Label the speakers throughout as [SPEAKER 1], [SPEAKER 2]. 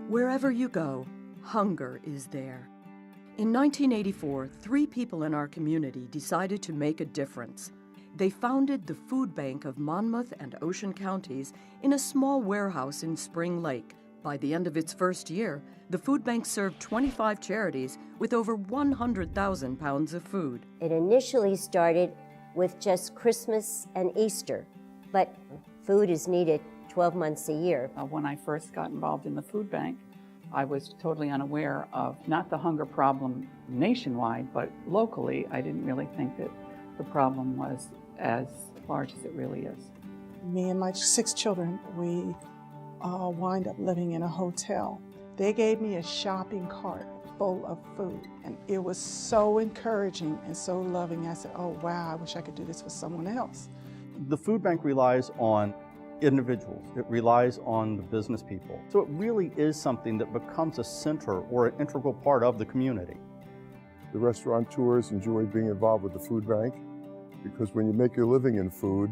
[SPEAKER 1] Wherever you go, hunger is there. In 1984, 3 people in our community decided to make a difference. They founded the FoodBank of Monmouth and Ocean counties in a small warehouse in Spring Lake. By the end of its first year, the FoodBank served 25 charities with over 100,000 pounds of food.
[SPEAKER 2] It initially started with just Christmas and Easter, but food is needed 12 months a year.
[SPEAKER 3] When I first got involved in the food bank, I was totally unaware of not the hunger problem nationwide, but locally. I didn't really think that the problem was as large as it really is.
[SPEAKER 4] Me and my 6 children, we wind up living in a hotel. They gave me a shopping cart full of food, and it was so encouraging and so loving. I said, oh wow, I wish I could do this for someone else.
[SPEAKER 5] The food bank relies on individuals. It relies on the business people. So it really is something that becomes a center or an integral part of the community.
[SPEAKER 6] The restaurateurs enjoy being involved with the food bank because when you make your living in food,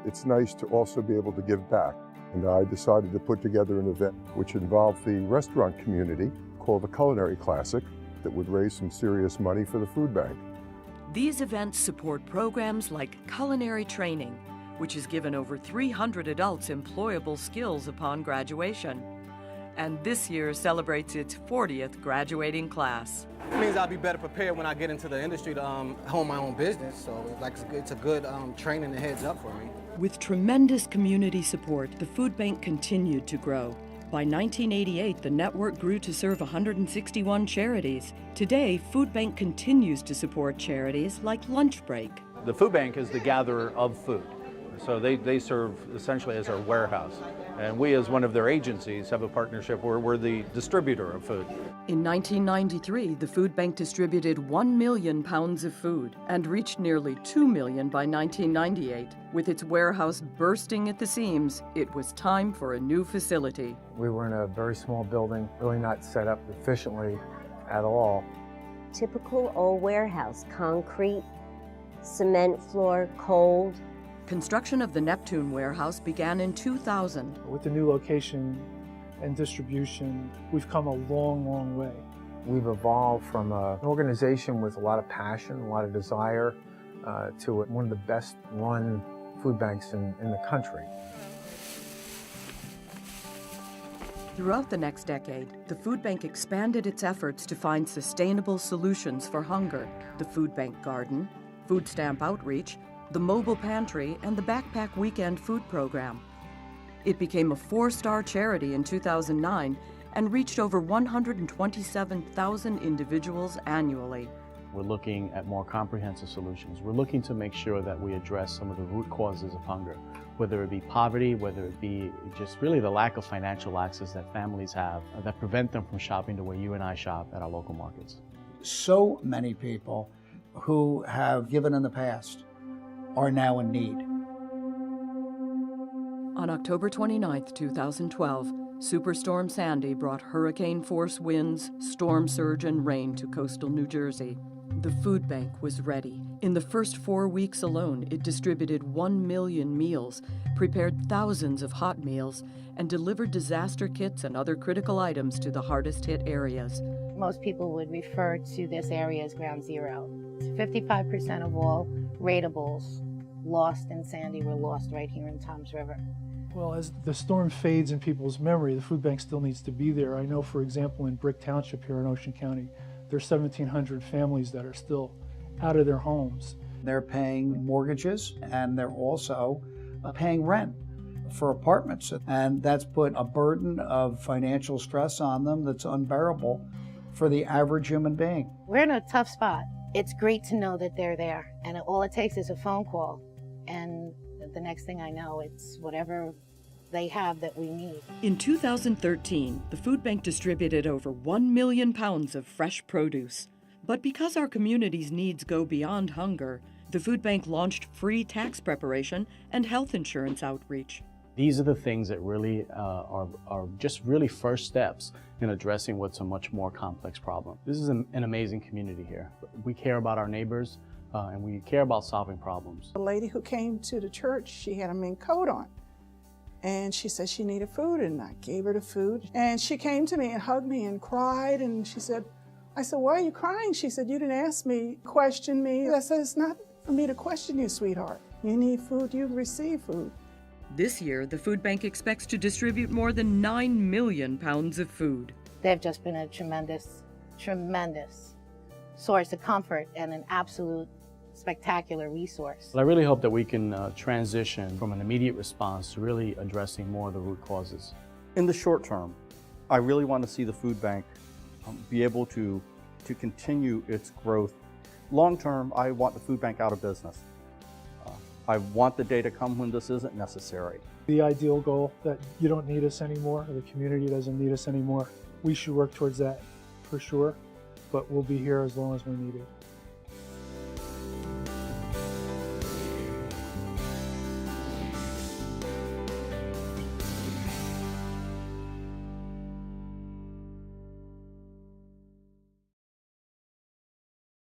[SPEAKER 6] it's nice to also be able to give back. And I decided to put together an event which involved the restaurant community called the Culinary Classic that would raise some serious money for the food bank.
[SPEAKER 1] These events support programs like culinary training, which has given over 300 adults employable skills upon graduation. And this year celebrates its 40th graduating class.
[SPEAKER 7] It means I'll be better prepared when I get into the industry to own my own business, so it's a good training and heads up for me.
[SPEAKER 1] With tremendous community support, the food bank continued to grow. By 1988, the network grew to serve 161 charities. Today, Food Bank continues to support charities like Lunch Break.
[SPEAKER 8] The food bank is the gatherer of food. So they serve essentially as our warehouse. And we, as one of their agencies, have a partnership where we're the distributor of food.
[SPEAKER 1] In 1993, the food bank distributed 1 million pounds of food and reached nearly 2 million by 1998. With its warehouse bursting at the seams, it was time for a new facility.
[SPEAKER 9] We were in a very small building, really not set up efficiently at all.
[SPEAKER 2] Typical old warehouse, concrete, cement floor, cold.
[SPEAKER 1] Construction of the Neptune warehouse began in 2000.
[SPEAKER 10] With the new location and distribution, we've come a long, long way.
[SPEAKER 9] We've evolved from an organization with a lot of passion, a lot of desire, to one of the best run food banks in the country.
[SPEAKER 1] Throughout the next decade, the food bank expanded its efforts to find sustainable solutions for hunger. The food bank garden, food stamp outreach, the mobile pantry, and the backpack weekend food program. It became a 4-star charity in 2009 and reached over 127,000 individuals annually.
[SPEAKER 8] We're looking at more comprehensive solutions. We're looking to make sure that we address some of the root causes of hunger, whether it be poverty, whether it be just really the lack of financial access that families have that prevent them from shopping the way you and I shop at our local markets.
[SPEAKER 11] So many people who have given in the past are now in need.
[SPEAKER 1] On October 29, 2012, Superstorm Sandy brought hurricane-force winds, storm surge, and rain to coastal New Jersey. The food bank was ready. In the first 4 weeks alone, it distributed 1 million meals, prepared thousands of hot meals, and delivered disaster kits and other critical items to the hardest-hit areas.
[SPEAKER 12] Most people would refer to this area as ground zero. 55% of all ratables lost in Sandy were lost right here in Toms River.
[SPEAKER 10] Well, as the storm fades in people's memory, the food bank still needs to be there. I know, for example, in Brick Township here in Ocean County, there's 1,700 families that are still out of their homes.
[SPEAKER 11] They're paying mortgages and they're also paying rent for apartments. And that's put a burden of financial stress on them that's unbearable for the average human being.
[SPEAKER 12] We're in a tough spot. It's great to know that they're there, and all it takes is a phone call, and the next thing I know, it's whatever they have that we need.
[SPEAKER 1] In 2013, the food bank distributed over 1 million pounds of fresh produce. But because our community's needs go beyond hunger, the food bank launched free tax preparation and health insurance outreach.
[SPEAKER 8] These are the things that really are just really first steps in addressing what's a much more complex problem. This is an amazing community here. We care about our neighbors and we care about solving problems.
[SPEAKER 4] The lady who came to the church, she had a mink coat on. And she said she needed food, and I gave her the food. And she came to me and hugged me and cried, and she said, I said, why are you crying? She said, you didn't ask me, question me. I said, it's not for me to question you, sweetheart. You need food, you receive food.
[SPEAKER 1] This year, the food bank expects to distribute more than 9 million pounds of food.
[SPEAKER 12] They've just been a tremendous source of comfort and an absolute spectacular resource.
[SPEAKER 8] But I really hope that we can transition from an immediate response to really addressing more of the root causes.
[SPEAKER 5] In the short term, I really want to see the food bank be able to continue its growth. Long term, I want the food bank out of business. I want the day to come when this isn't necessary.
[SPEAKER 10] The ideal goal that you don't need us anymore, or the community doesn't need us anymore, we should work towards that for sure, but we'll be here as long as we need it.